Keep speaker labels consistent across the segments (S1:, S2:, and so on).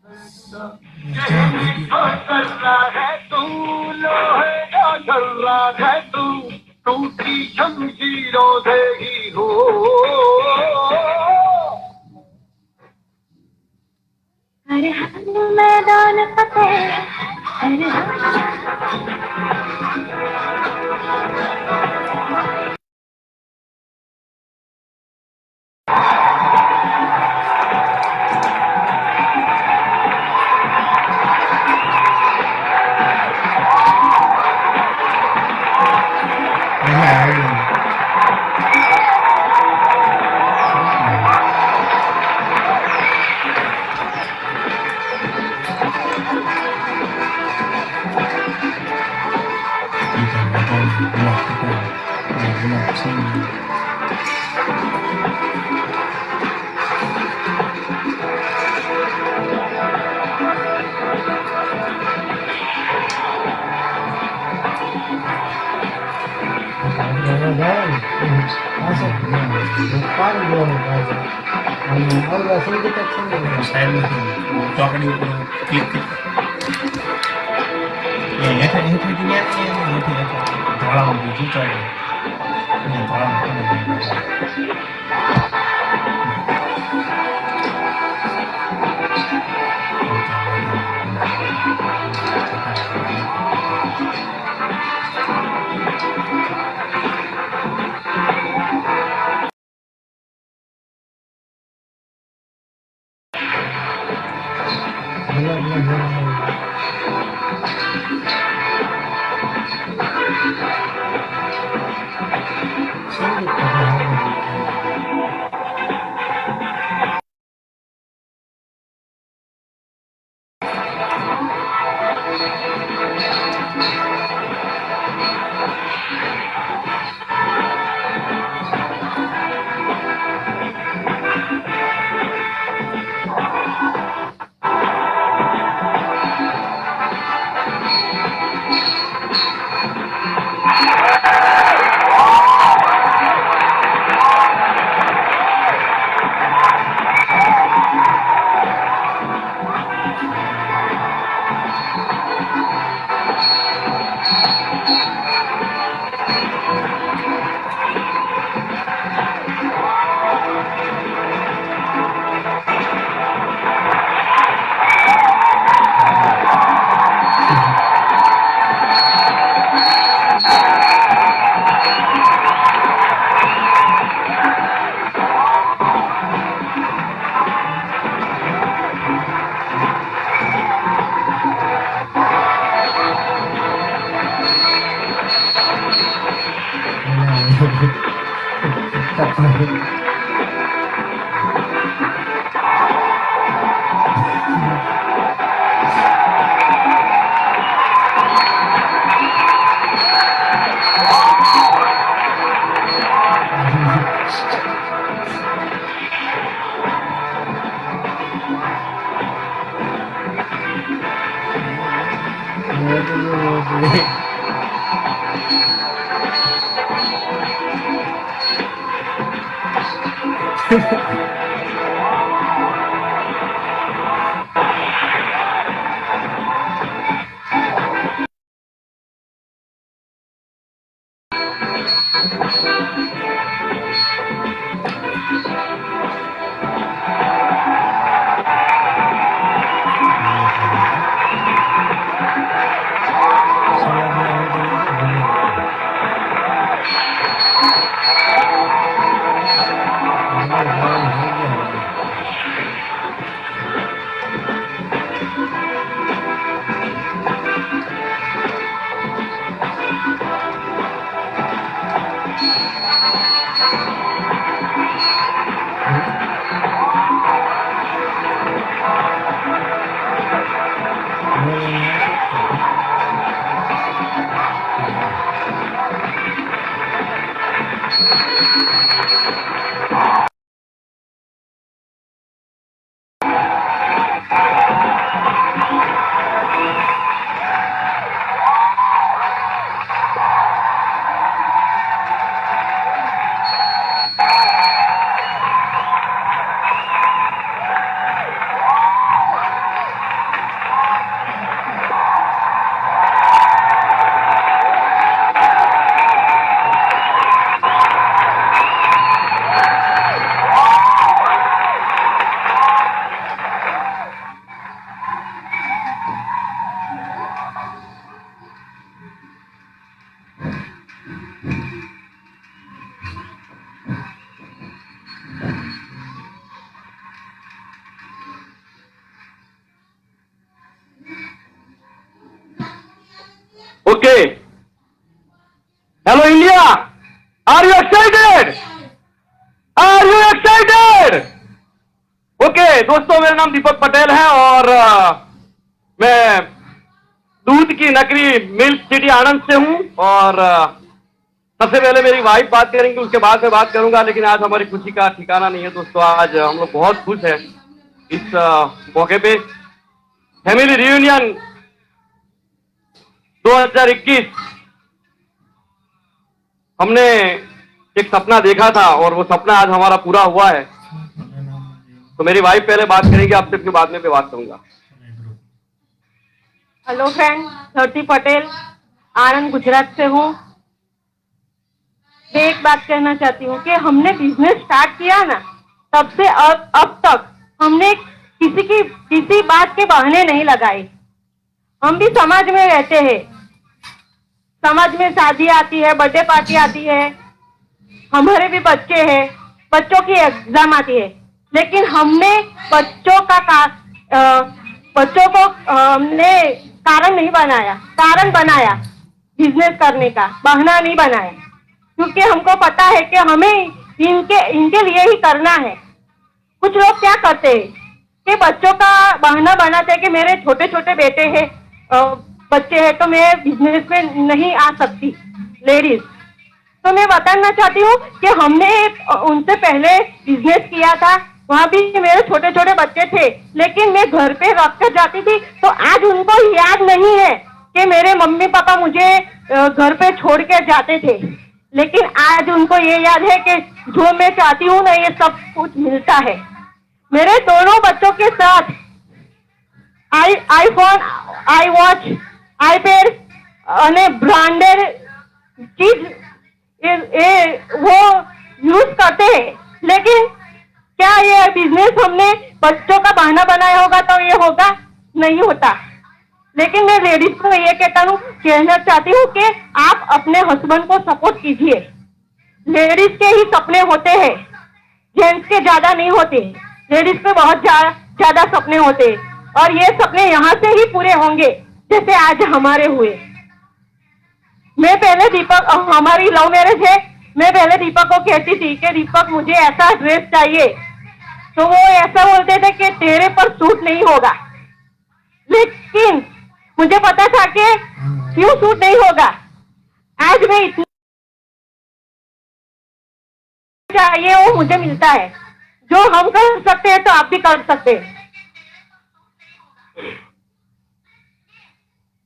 S1: क्या वीडियो कर रहा है तू, लोहे का चल रहा है तू, टूटी शमशीरों से ही हो।
S2: हर हर मैदान फतेह, हर
S1: नहीं आएगी। ચોકડી ઉપર ક્લિક અહીંથી ધોળામાં બીજું ચડે
S3: okay, hello India, are you excited? Are you excited? Okay दोस्तों, मेरा नाम दीपक पटेल है और मैं दूध की नगरी मिल्क सिटी आनंद से हूं। और सबसे पहले मेरी वाइफ बात करेंगी, उसके बाद मैं बात करूंगा। लेकिन आज हमारी खुशी का ठिकाना नहीं है दोस्तों। आज हम लोग बहुत खुश हैं इस मौके पे। फैमिली रियूनियन 2021 हमने एक सपना देखा था और वो सपना आज हमारा पूरा हुआ है। तो मेरी वाइफ पहले बात करेगी, आपसे फिर बाद में मैं बात करूंगा।
S4: हेलो फ्रेंड, धरती पटेल, आनंद गुजरात से हूँ। मैं एक बात कहना चाहती हूँ कि हमने बिजनेस स्टार्ट किया ना, तब से अब तक हमने किसी बात के बहाने नहीं लगाए। हम भी समाज में रहते हैं, समाज में शादी आती है, बर्थडे पार्टी आती है, हमारे भी बच्चे हैं, बच्चों की एग्जाम आती है, लेकिन हमने बच्चों को हमने कारण नहीं बनाया, कारण बनाया बिजनेस करने का, बहाना नहीं बनाया। क्योंकि हमको पता है कि हमें इनके लिए ही करना है। कुछ लोग क्या करते हैं कि बच्चों का बहाना बनाते हैं कि मेरे छोटे छोटे बेटे हैं, बच्चे हैं, तो मैं बिजनेस में नहीं आ सकती लेडीज। तो मैं बताना चाहती हूँ कि हमने उनसे पहले बिजनेस किया था, वहाँ भी मेरे छोटे छोटे बच्चे थे, लेकिन मैं घर पे रख कर जाती थी। तो आज उनको याद नहीं है कि मेरे मम्मी पापा मुझे घर पे छोड़ के जाते थे, लेकिन आज उनको ये याद है कि जो मैं चाहती हूँ ना, ये सब कुछ मिलता है। मेरे दोनों बच्चों के साथ आईफोन, आई वॉच, आईपैड અને ब्रांडेड चीज वो यूज करते हैं। लेकिन क्या ये बिजनेस हमने बच्चों का बहाना बनाया होगा तो ये होगा? नहीं होता। लेकिन मैं लेडीज को ये कहना चाहती हूँ कि आप अपने हस्बैंड को सपोर्ट कीजिए। लेडीज के ही सपने होते हैं, जेंट्स के ज्यादा नहीं होते। लेडीज के बहुत ज्यादा सपने होते हैं और ये सपने यहाँ से ही पूरे होंगे जैसे आज हमारे हुए। मैं पहले दीपक, हमारी लव मैरिज है, मैं पहले दीपक को कहती थी कि दीपक मुझे ऐसा ड्रेस चाहिए, तो वो ऐसा बोलते थे कि तेरे पर सूट नहीं होगा। लेकिन मुझे पता था कि क्यों सूट नहीं होगा। आज मैं इतना चाहिए वो मुझे मिलता है। जो हम कर सकते हैं तो आप भी कर सकते हैं।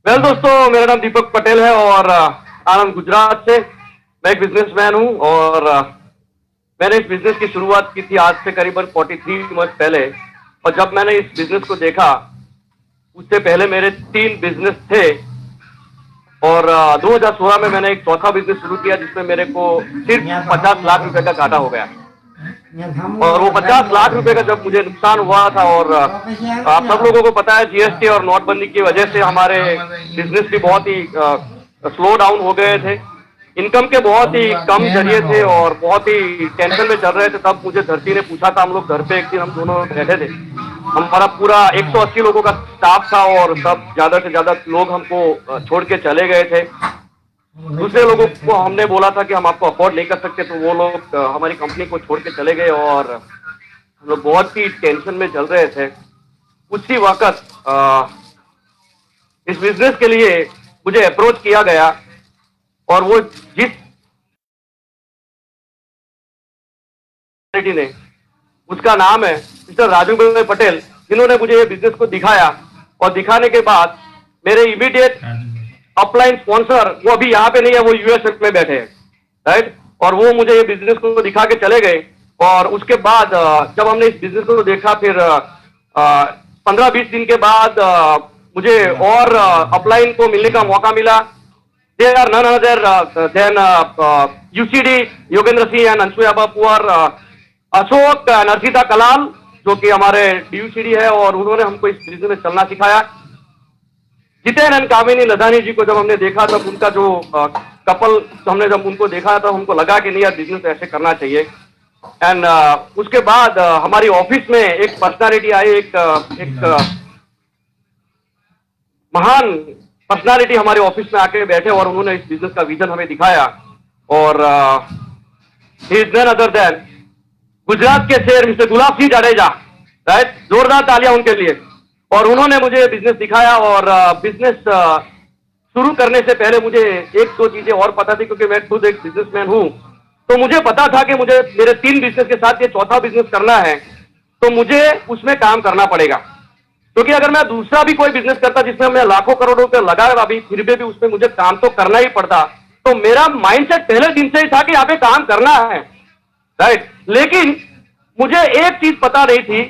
S3: वेल दोस्तों, मेरा नाम दीपक पटेल है और आनंद गुजरात से। मैं एक बिजनेसमैन हूं और मैंने इस बिजनेस की शुरुआत की थी आज से करीबन 43 मंथ पहले। और जब मैंने इस बिजनेस को देखा, उससे पहले मेरे 3 बिजनेस थे और 2016 में मैंने एक चौथा बिजनेस शुरू किया जिसमें मेरे को सिर्फ 50 लाख रुपए का घाटा हो गया। और वो 50 लाख रुपए का जब मुझे नुकसान हुआ था, और आप सब लोगों को पता है जीएसटी और नोटबंदी की वजह से हमारे बिजनेस भी बहुत ही स्लो डाउन हो गए थे, इनकम के बहुत ही कम जरिए थे और बहुत ही टेंशन में चल रहे थे। तब मुझे धरती ने पूछा था, हम लोग घर पे एक दिन हम दोनों बैठे थे, हमारा पूरा 180 लोगों का स्टाफ था और सब ज्यादा से ज्यादा लोग हमको छोड़ के चले गए थे। दूसरे लोगों को हमने बोला था कि हम आपको अफोर्ड नहीं कर सकते, तो वो लोग हमारी कंपनी को छोड़ के चले गए और हम लोग बहुत ही टेंशन में चल रहे थे। उसी वक्त इस बिजनेस के लिए मुझे अप्रोच किया गया और वो जिस ने, उसका नाम है मिस्टर राजू भाई पटेल, जिन्होंने मुझे ये बिजनेस को दिखाया। और दिखाने के बाद मेरे इमीडिएट अपलाइन स्पॉन्सर, वो अभी यहाँ पे नहीं है, वो यूएस में बैठे हैं, राइट। और वो मुझे ये बिजनेस को दिखा के चले गए। और उसके बाद जब हमने इस बिजनेस को देखा, फिर 15-20 दिन के बाद मुझे और अपलाइन को मिलने का मौका मिला। They are none other than UCD Yogendra Singh and Anshuya Bapu और अशोक नरसीता कलाल, जो कि हमारे DUCD है, और उन्होंने हमको इस बिजनेस में चलना सिखाया। जितेन एंड कामिनी लधानी जी को जब हमने देखा, तब उनका जो कपल हमने जब उनको देखा तो हमको लगा कि नहीं यार, बिजनेस ऐसे करना चाहिए। एंड उसके बाद हमारी ऑफिस में एक पर्सनालिटी आई, एक महान पर्सनालिटी हमारे ऑफिस में आके बैठे और उन्होंने इस बिजनेस का विजन हमें दिखाया और he is none other than Gujarat के शेर मिस्टर गुलाब सिंह जाडेजा, राइट? जोरदार तालियां उनके लिए। और उन्होंने मुझे बिजनेस दिखाया और बिजनेस शुरू करने से पहले मुझे एक दो चीजें और पता थी, क्योंकि मैं खुद एक बिजनेसमैन हूं। तो मुझे पता था कि मुझे मेरे 3 बिजनेस के साथ ये चौथा बिजनेस करना है, तो मुझे उसमें काम करना पड़ेगा। क्योंकि अगर मैं दूसरा भी कोई बिजनेस करता जिसमें मैं लाखों करोड़ों रुपए लगाया अभी, फिर भी उसमें मुझे काम तो करना ही पड़ता। तो मेरा माइंडसेट पहले दिन से ही था कि यहाँ पे काम करना है, राइट? लेकिन मुझे एक चीज पता नहीं थी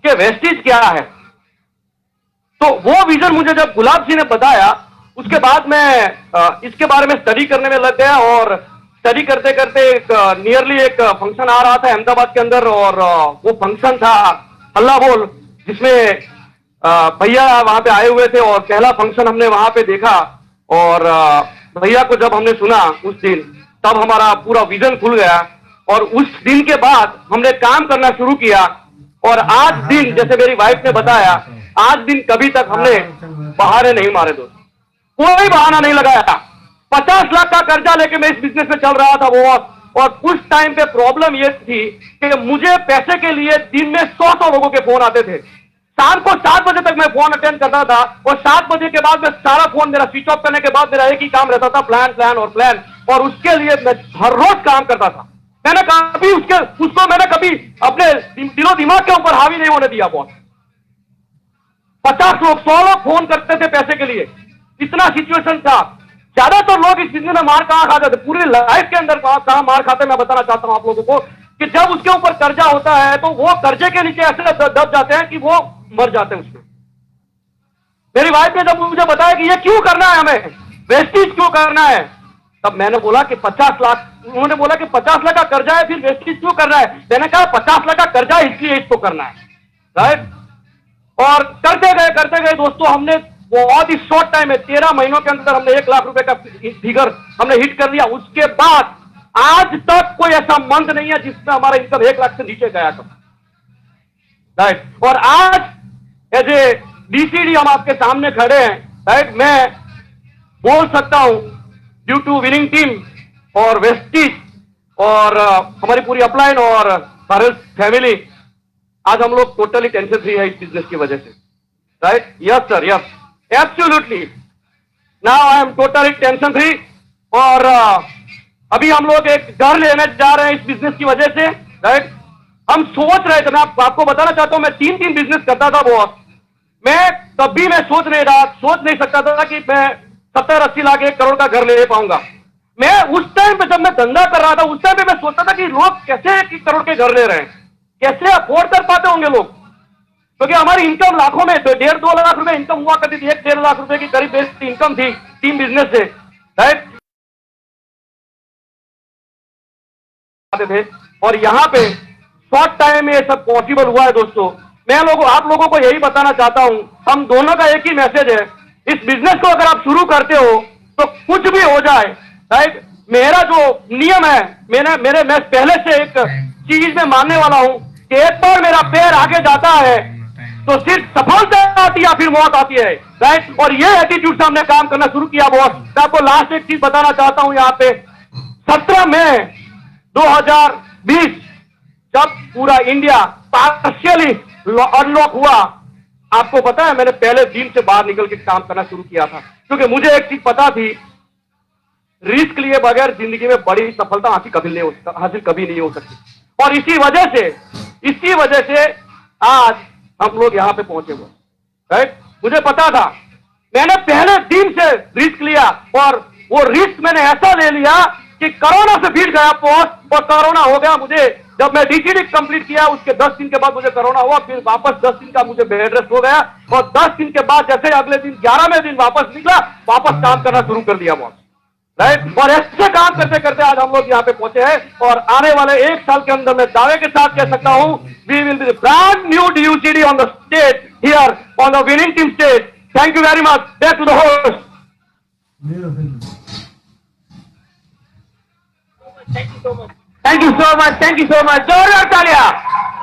S3: कि वेस्टेज क्या है। तो वो विजन मुझे जब गुलाब सिंह ने बताया, उसके बाद मैं इसके बारे में स्टडी करने में लग गया और स्टडी करते करते नियरली एक फंक्शन आ रहा था अहमदाबाद के अंदर और वो फंक्शन था हल्ला बोल, जिसमें भैया वहां पे आए हुए थे और पहला फंक्शन हमने वहां पे देखा और भैया को जब हमने सुना उस दिन, तब हमारा पूरा विजन खुल गया और उस दिन के बाद हमने काम करना शुरू किया। और आज दिन, जैसे मेरी वाइफ ने बताया, आज दिन कभी तक हमने बहाने नहीं मारे दोस्त, कोई बहाना नहीं लगाया। 50 लाख का कर्जा लेके मैं इस बिजनेस में चल रहा था वो, और उस टाइम पे प्रॉब्लम ये थी कि मुझे पैसे के लिए दिन में 100 लोगों के फोन आते थे। शाम को 7 बजे तक मैं फोन अटेंड करता था और 7 बजे के बाद में सारा फोन मेरा स्विच ऑफ करने के बाद मेरा एक ही काम रहता था, प्लान प्लान और प्लान। और उसके लिए मैं हर रोज काम करता था। मैंने कभी उसको मैंने कभी अपने दिलो दिमाग के ऊपर हावी नहीं होने दिया। बॉस 50 लोग 100 लोग फोन करते थे पैसे के लिए, इतना सिचुएशन था। ज्यादातर लोग इस बिजनेस में मार कहां खाते थे, पूरी लाइफ के अंदर कहां मार खाते, मैं बताना चाहता हूं आप लोगों को कि जब उसके ऊपर कर्जा होता है तो वो कर्जे के नीचे ऐसे दब जाते हैं कि वो मर जाते हैं उसमें। मेरी वाइफ ने जब मुझे बताया कि ये क्यों करना है, हमें वेस्टेज क्यों करना है, तब मैंने बोला कि 50 लाख, उन्होंने बोला कि 50 लाख का कर्जा है, फिर वेस्टेज क्यों करना है? मैंने कहा 50 लाख का कर्जा है इसलिए इसको करना है, राइट? और करते गए दोस्तों, हमने बहुत ही शॉर्ट टाइम में 13 महीनों के अंदर हमने 1 लाख रुपए का फिगर हमने हिट कर लिया। उसके बाद आज तक कोई ऐसा मंथ नहीं है जिसमें हमारा इनकम 1 लाख से नीचे गया था, राइट? और आज एज ए डीसीडी हम आपके सामने खड़े हैं, राइट? मैं बोल सकता हूं ड्यू टू विनिंग टीम और वेस्टेज और हमारी पूरी अपलाइन और भारत फैमिली, आज हम लोग टोटली टेंशन फ्री है इस बिजनेस की वजह से, right? Yes sir, yes, absolutely. Now I am totally tension free. और अभी हम लोग एक घर लेने जा रहे हैं इस बिजनेस की वजह से, राइट? हम सोच रहे थे, मैं आपको बताना चाहता हूं, मैं 3 बिजनेस करता था बॉस। मैं कभी मैं सोच नहीं सकता था कि मैं 70-80 लाख 1 करोड़ का घर ले पाऊंगा। मैं उस टाइम पे जब मैं धंधा कर रहा था, उस टाइम पे मैं सोचता था कि लोग कैसे 1 करोड़ के घर ले रहे हैं, कैसे अफोर्ड कर पाते होंगे लोग, क्योंकि हमारी इनकम लाखों में, 1.5-2 लाख रुपए इनकम हुआ करती थी, 1-1.5 लाख रुपए की करीब बेसिक इनकम थी 3 बिजनेस से, राइट? थे और यहाँ पे शॉर्ट टाइम में ये सब पॉसिबल हुआ है दोस्तों। मैं आप लोगों को यही बताना चाहता हूं, हम दोनों का एक ही मैसेज है, इस बिजनेस को अगर आप शुरू करते हो तो कुछ भी हो जाए, राइट? मेरा जो नियम है, मैं पहले से एक चीज में मानने वाला हूं कि एक बार मेरा पैर आगे जाता है तो सिर्फ सफलता आती है या फिर मौत आती है, राइट? और ये एटीट्यूड से हमने काम करना शुरू किया बॉस। मैं आपको लास्ट एक चीज बताना चाहता हूं, यहाँ पे 17 मई 2020 जब पूरा इंडिया पार्शियली अनलॉक हुआ, आपको पता है मैंने पहले दिन से बाहर निकल के काम करना शुरू किया था, क्योंकि मुझे एक चीज पता थी, रिस्क लिए बगैर जिंदगी में बड़ी सफलता हासिल कभी नहीं हो सकती। और इसी वजह से आज हम लोग यहां पे पहुंचे हुए, राइट? मुझे पता था, मैंने पहले दिन से रिस्क लिया और वो रिस्क मैंने ऐसा ले लिया कि कोरोना से भीड़ गया पोस्ट, और कोरोना हो गया मुझे। जब मैं डीसीडी कंप्लीट किया उसके 10 दिन के बाद मुझे कोरोना हुआ, फिर वापस 10 दिन का मुझे बेड रेस्ट हो गया, और 10 दिन के बाद जैसे अगले दिन 11वें दिन वापस निकला, वापस काम करना शुरू कर दिया बॉस, राइट? और ऐसे काम करते करते आज हम लोग यहाँ पे पहुंचे हैं, और आने वाले 1 साल के अंदर मैं दावे के साथ कह सकता हूं, we will be brand new DCD on the stage here on the winning team stage. Thank you very much. Back to the host.
S1: Thank you so much. Thank you so much. जोरदार तालियां।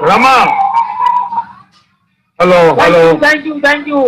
S5: Rama. Hello.
S1: Thank you.